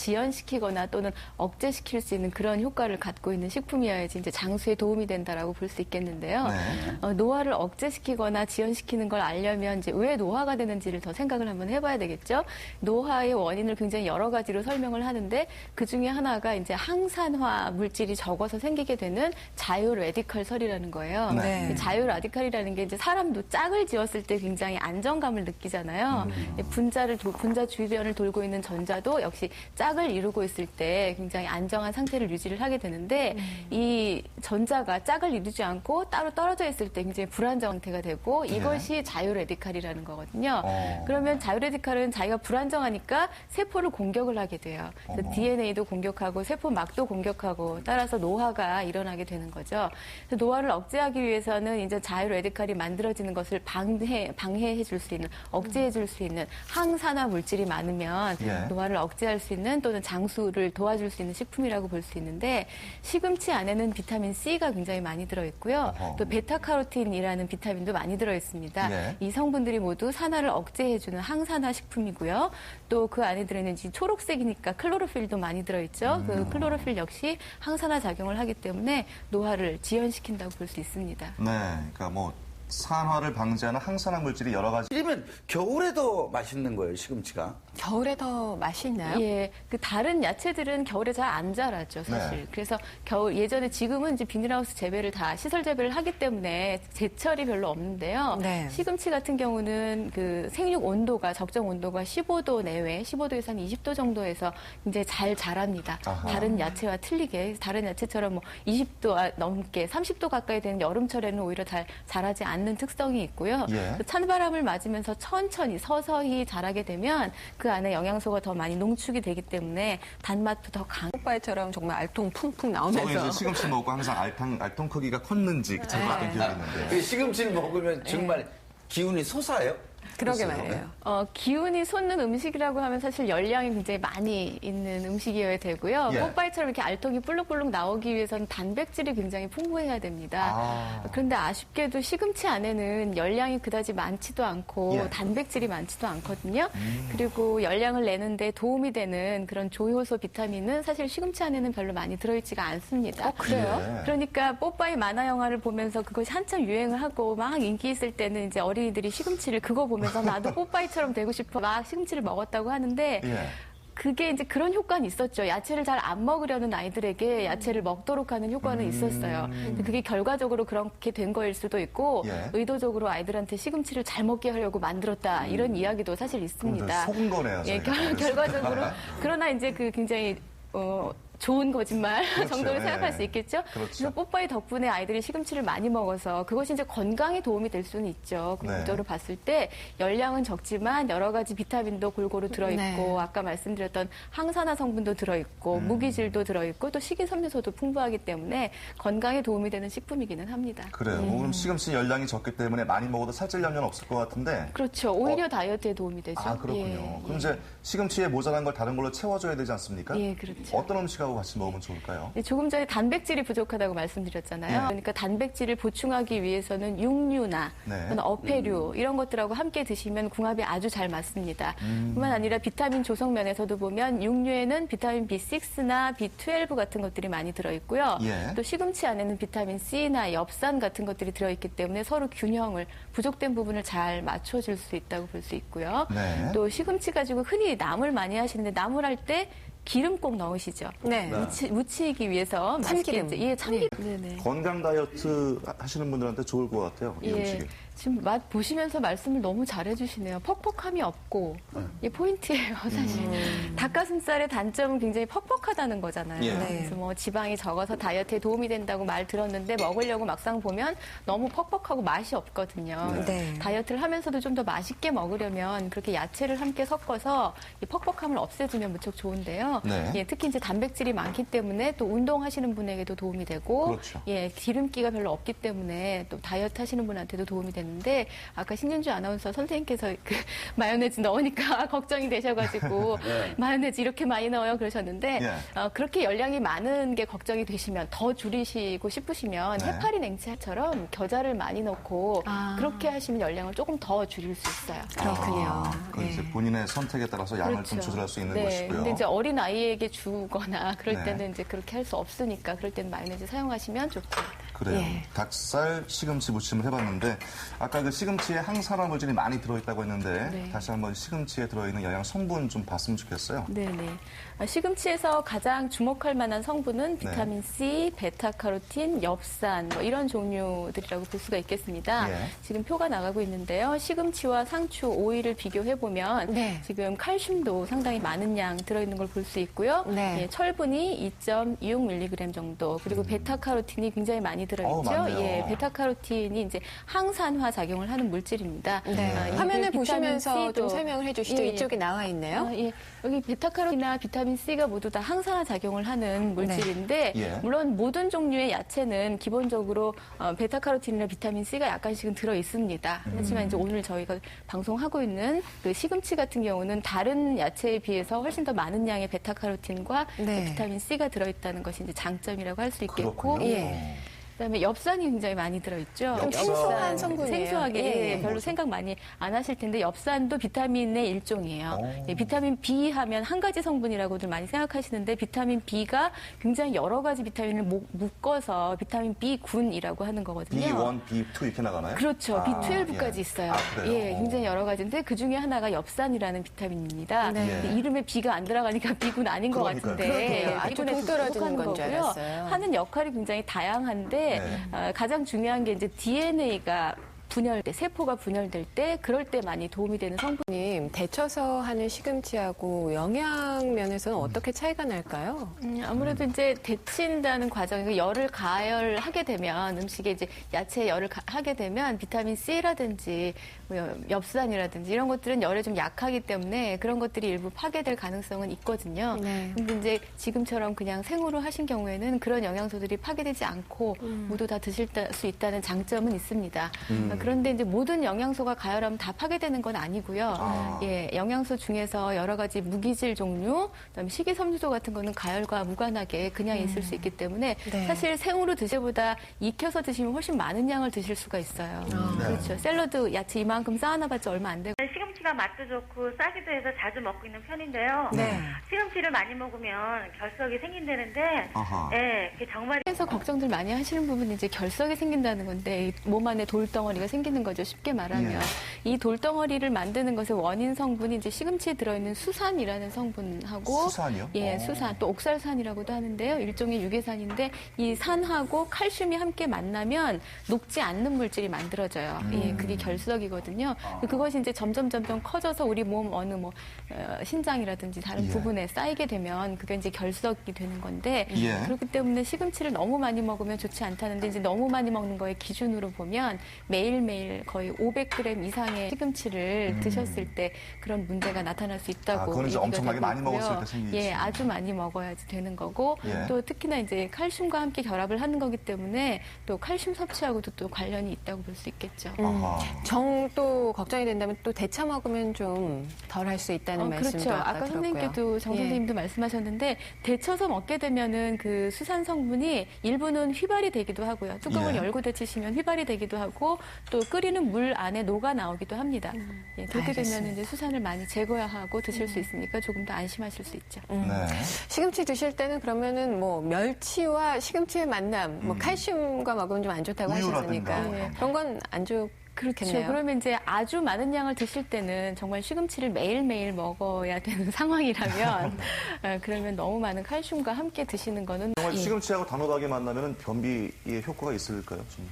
지연시키거나 또는 억제시킬 수 있는 그런 효과를 갖고 있는 식품이어야지 이제 장수에 도움이 된다라고 볼 수 있겠는데요. 네. 노화를 억제시키거나 지연시키는 걸 알려면 이제 왜 노화가 되는지를 더 생각을 한번 해봐야 되겠죠. 노화의 원인을 굉장히 여러 가지로 설명을 하는데 그 중에 하나가 이제 항산화 물질이 적어서 생기게 되는 자유 라디칼설이라는 거예요. 네. 자유 라디칼이라는 게 이제 사람도 짝을 지었을 때 굉장히 안정감을 느끼잖아요. 분자 주변을 돌고 있는 전자도 역시 짝을 이루고 있을 때 굉장히 안정한 상태를 유지를 하게 되는데 이 전자가 짝을 이루지 않고 따로 떨어져 있을 때 굉장히 불안정 상태가 되고 이것이 자유 라디칼이라는 거거든요. 그러면 자유 라디칼은 자기가 불안정하니까 세포를 공격을 하게 돼요. 그래서 DNA도 공격하고 세포막도 공격하고 따라서 노화가 일어나게 되는 거죠. 그래서 노화를 억제하기 위해서는 이제 자유 라디칼이 만들어지는 것을 방해해 줄 수 있는, 억제해 줄 수 있는 항산화 물질이 많으면 노화를 억제할 수 있는 또는 장수를 도와줄 수 있는 식품이라고 볼 수 있는데 시금치 안에는 비타민 C가 굉장히 많이 들어있고요. 또 베타카로틴이라는 비타민도 많이 들어있습니다. 이 성분들이 모두 산화를 억제해주는 항산화 식품이고요. 또 그 안에 들어있는 초록색이니까 클로로필도 많이 들어있죠. 그 클로로필 역시 항산화 작용을 하기 때문에 노화를 지연시킨다고 볼 수 있습니다. 네, 그러니까 뭐 산화를 방지하는 항산화 물질이 여러 가지. 이러면 겨울에도 맛있는 거예요, 시금치가? 겨울에 더 맛이 있나요? 예, 그 다른 야채들은 겨울에 잘 안 자라죠, 사실. 네. 그래서 예전에 지금은 이제 비닐하우스 재배를 다 시설 재배를 하기 때문에 제철이 별로 없는데요. 네. 시금치 같은 경우는 그 생육 온도가 적정 온도가 15도 내외, 15도에서 한 20도 정도에서 이제 잘 자랍니다. 아하. 다른 야채와 틀리게 다른 야채처럼 뭐 20도 넘게 30도 가까이 되는 여름철에는 오히려 잘 자라지 않는 특성이 있고요. 찬바람을 맞으면서 천천히 서서히 자라게 되면 그 안에 영양소가 더 많이 농축이 되기 때문에 단맛도 더 강. 오빠처럼 정말 알통 퉁퉁 저는 이제 나오면서. 시금치 먹고 항상 알통 크기가 컸는지 잘 봤던 기억이 있는데. 그 시금치를 먹으면 정말 기운이 솟아요? 그러게 글쎄요. 말이에요. 기운이 솟는 음식이라고 하면 사실 열량이 굉장히 많이 있는 음식이어야 되고요. 뽀빠이처럼 이렇게 알통이 볼록볼록 나오기 위해서는 단백질이 굉장히 풍부해야 됩니다. 그런데 아쉽게도 시금치 안에는 열량이 그다지 많지도 않고 단백질이 많지도 않거든요. 그리고 열량을 내는데 도움이 되는 그런 조효소 비타민은 사실 시금치 안에는 별로 많이 들어있지가 않습니다. 그래요? 그러니까 뽀빠이 만화 영화를 보면서 그것이 한참 유행을 하고 막 인기 있을 때는 이제 어린이들이 시금치를 그거 보면서 나도 뽀빠이처럼 되고 싶어 막 시금치를 먹었다고 하는데 그게 이제 그런 효과는 있었죠. 야채를 잘 안 먹으려는 아이들에게 야채를 먹도록 하는 효과는 있었어요. 근데 그게 결과적으로 그렇게 된 거일 수도 있고 의도적으로 아이들한테 시금치를 잘 먹게 하려고 만들었다 이런 이야기도 사실 있습니다. 속은 거네요. 예, 결과적으로 그러나 이제 그 굉장히 좋은 거짓말 정도로 생각할 수 있겠죠. 그래서 뽀빠이 덕분에 아이들이 시금치를 많이 먹어서 그것이 이제 건강에 도움이 될 수는 있죠. 궁극적으로 봤을 때 열량은 적지만 여러 가지 비타민도 골고루 들어있고 아까 말씀드렸던 항산화 성분도 들어있고 무기질도 들어있고 또 식이섬유소도 풍부하기 때문에 건강에 도움이 되는 식품이기는 합니다. 그래요. 그럼 시금치 열량이 적기 때문에 많이 먹어도 살찔 염려는 없을 것 같은데. 그렇죠. 오히려 다이어트에 도움이 되죠. 아, 그렇군요. 그럼 이제 시금치에 모자란 걸 다른 걸로 채워줘야 되지 않습니까? 예, 그렇죠. 어떤 음식하고 같이 먹으면 좋을까요? 조금 전에 단백질이 부족하다고 말씀드렸잖아요. 그러니까 단백질을 보충하기 위해서는 육류나 또는 어패류 이런 것들하고 함께 드시면 궁합이 아주 잘 맞습니다. 뿐만 아니라 비타민 조성 면에서도 보면 육류에는 비타민 B6나 B12 같은 것들이 많이 들어있고요. 또 시금치 안에는 비타민 C나 엽산 같은 것들이 들어있기 때문에 서로 균형을 부족된 부분을 잘 맞춰줄 수 있다고 볼 수 있고요. 또 시금치 가지고 흔히 나물 많이 하시는데 나물 할 때 기름 꼭 넣으시죠. 네. 무치기 위해서 참기름. 맛있게 예, 참기름. 네네. 건강 다이어트 하시는 분들한테 좋을 것 같아요. 이 음식이. 지금 맛 보시면서 말씀을 너무 잘해주시네요. 퍽퍽함이 없고 이게 포인트예요, 사실. 닭가슴살의 단점은 굉장히 퍽퍽하다는 거잖아요. 그래서 뭐 지방이 적어서 다이어트에 도움이 된다고 말 들었는데 먹으려고 막상 보면 너무 퍽퍽하고 맛이 없거든요. 다이어트를 하면서도 좀 더 맛있게 먹으려면 그렇게 야채를 함께 섞어서 이 퍽퍽함을 없애주면 무척 좋은데요. 예, 특히 이제 단백질이 많기 때문에 또 운동하시는 분에게도 도움이 되고, 예, 기름기가 별로 없기 때문에 또 다이어트 하시는 분한테도 도움이 되는데 아까 신윤주 아나운서 선생님께서 그 마요네즈 넣으니까 걱정이 되셔가지고 마요네즈 이렇게 많이 넣어요 그러셨는데 그렇게 열량이 많은 게 걱정이 되시면 더 줄이시고 싶으시면 해파리 냉채처럼 겨자를 많이 넣고 그렇게 하시면 열량을 조금 더 줄일 수 있어요. 그렇군요. 그건 이제 본인의 선택에 따라서 양을 좀 조절할 수 있는 것이고요. 근데 이제 어린 아이에게 주거나 그럴 네. 때는 이제 그렇게 할 수 없으니까 그럴 때는 마요네즈 사용하시면 좋습니다. 그래요. 예. 닭살 시금치 무침을 해봤는데 아까 그 시금치에 항산화 물질이 많이 들어있다고 했는데 네. 다시 한번 시금치에 들어있는 영양 성분 좀 봤으면 좋겠어요. 네네. 시금치에서 가장 주목할 만한 성분은 비타민 C, 베타카로틴, 엽산 뭐 이런 종류들이라고 볼 수가 있겠습니다. 예. 지금 표가 나가고 있는데요. 시금치와 상추, 오이를 비교해 보면 네. 지금 칼슘도 상당히 많은 양 들어있는 걸 볼 수 있고요. 네. 예, 철분이 2.26mg 정도 그리고 베타카로틴이 굉장히 많이 들어있죠. 많네요. 예, 베타카로틴이 이제 항산화 작용을 하는 물질입니다. 네. 이 화면을 비타민 보시면서 C도 좀 설명을 해주시죠. 예, 예. 이쪽에 나와 있네요. 예. 여기 베타카로틴이나 비타민 C가 모두 다 항산화 작용을 하는 물질인데 예. 물론 모든 종류의 야채는 기본적으로 베타카로틴이나 비타민 C가 약간씩은 들어 있습니다. 하지만 이제 오늘 저희가 방송하고 있는 그 시금치 같은 경우는 다른 야채에 비해서 훨씬 더 많은 양의 베타카로틴과 네. 비타민 C가 들어 있다는 것이 이제 장점이라고 할 수 있겠고 그렇군요. 예. 그다음에 엽산이 굉장히 많이 들어있죠. 좀 생소한 성분이에요. 생소하게 예. 예, 별로 생각 많이 안 하실 텐데 엽산도 비타민의 일종이에요. 오. 예, 비타민 B 하면 한 가지 성분이라고들 많이 생각하시는데 비타민 B가 굉장히 여러 가지 비타민을 묶어서 비타민 B군이라고 하는 거거든요. B1, B2 이렇게 나가나요? 그렇죠. 아, B12까지 예. 있어요. 아, 그래요? 예, 굉장히 여러 가지인데 그 중에 하나가 엽산이라는 비타민입니다. 네. 근데 이름에 B가 안 들어가니까 B군 아닌 것 그러니까요. 같은데 그러게요. 아주 B군에 동떨어지는 속하는 건줄 거고요. 알았어요. 하는 역할이 굉장히 다양한데 네. 가장 중요한 게 이제 DNA가 분열돼 세포가 분열될 때 그럴 때 많이 도움이 되는 성분. 님, 데쳐서 하는 시금치하고 영양 면에서는 어떻게 차이가 날까요? 아무래도 이제 데친다는 과정이 열을 가열하게 되면 음식에 이제 야채에 열을 하게 되면 비타민 C라든지 뭐 엽산이라든지 이런 것들은 열에 좀 약하기 때문에 그런 것들이 일부 파괴될 가능성은 있거든요. 네. 근데 이제 지금처럼 그냥 생으로 하신 경우에는 그런 영양소들이 파괴되지 않고 모두 다 드실 수 있다는 장점은 있습니다. 그런데 이제 모든 영양소가 가열하면 다 파괴되는 건 아니고요. 아. 예, 영양소 중에서 여러 가지 무기질 종류, 그다음에 식이섬유소 같은 거는 가열과 무관하게 그냥 있을 수 있기 때문에 네. 사실 생으로 드실보다 익혀서 드시면 훨씬 많은 양을 드실 수가 있어요. 그렇죠. 샐러드 야채 이만큼 쌓아놔봤자 얼마 안 되고. 시금치가 맛도 좋고 싸기도 해서 자주 먹고 있는 편인데요. 네. 시금치를 많이 먹으면 결석이 생긴다는데, 아하. 예, 그게 정말 그래서 걱정들 많이 하시는 부분이 이제 결석이 생긴다는 건데 이 몸 안에 돌덩어리가 생기는 거죠. 쉽게 말하면 이 돌덩어리를 만드는 것의 원인 성분이 이제 시금치에 들어있는 수산이라는 성분하고 수산이요? 예, 어. 수산 또 옥살산이라고도 하는데요. 일종의 유괴산인데 이 산하고 칼슘이 함께 만나면 녹지 않는 물질이 만들어져요. 예, 그게 결석이거든요. 그것이 이제 점점 커져서 우리 몸 어느 신장이라든지 다른 예. 부분에 쌓이게 되면 그게 이제 결석이 되는 건데 예. 그렇기 때문에 시금치를 너무 많이 먹으면 좋지 않다는데 이제 너무 많이 먹는 거의 기준으로 보면 매일매일 거의 500g 이상의 시금치를 드셨을 때 그런 문제가 나타날 수 있다고 그건 이제 얘기가 엄청나게 되고 많이 있고요. 먹었을 때 생기겠죠. 예, 아주 많이 먹어야지 되는 거고 예. 또 특히나 이제 칼슘과 함께 결합을 하는 거기 때문에 또 칼슘 섭취하고도 또 관련이 있다고 볼 수 있겠죠. 아하. 정 또 걱정이 된다면 또 데쳐 먹으면 좀 덜 할 수 있다는 말씀도 그렇죠. 아까 아까 들었고요. 선생님께도 정 예. 선생님도 말씀하셨는데 데쳐서 먹게 되면은 그 수산 성분이 일부는 휘발이 되기도 하고요. 뚜껑을 예. 열고 데치시면 휘발이 되기도 하고 또 끓이는 물 안에 녹아 나오기도 합니다. 예, 그렇게 알겠습니다. 되면 이제 수산을 많이 제거해야 하고 드실 수 있으니까 조금 더 안심하실 수 있죠. 네. 시금치 드실 때는 그러면은 뭐 멸치와 시금치의 만남, 뭐 칼슘과 먹으면 좀 안 좋다고 우유라든가. 하셨으니까 예. 그런 건 안 좋겠네요. 그렇죠. 그러면 이제 아주 많은 양을 드실 때는 정말 시금치를 매일매일 먹어야 되는 상황이라면 그러면 너무 많은 칼슘과 함께 드시는 거는 정말 예. 시금치하고 단호박이 만나면 변비에 효과가 있을까요? 좀.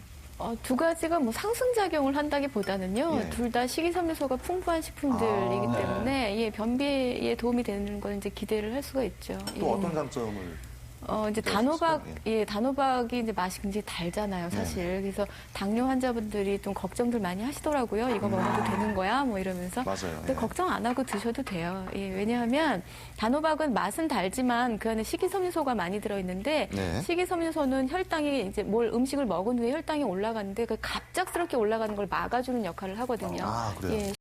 두 가지가 뭐 상승작용을 한다기보다는요, 예. 둘 다 식이섬유소가 풍부한 식품들이기 아, 네. 때문에 예, 변비에 도움이 되는 건 이제 기대를 할 수가 있죠. 또 예. 어떤 장점을? 이제 네, 단호박, 있을까요? 예, 단호박이 이제 맛이 굉장히 달잖아요, 사실. 그래서 당뇨 환자분들이 좀 걱정들 많이 하시더라고요. 이거 먹어도 되는 거야? 뭐 이러면서. 맞아요. 근데 예. 걱정 안 하고 드셔도 돼요. 예, 왜냐하면 단호박은 맛은 달지만 그 안에 식이섬유소가 많이 들어있는데 네. 식이섬유소는 혈당이 이제 뭘 음식을 먹은 후에 혈당이 올라가는데 그 갑작스럽게 올라가는 걸 막아주는 역할을 하거든요. 아, 그래요? 예,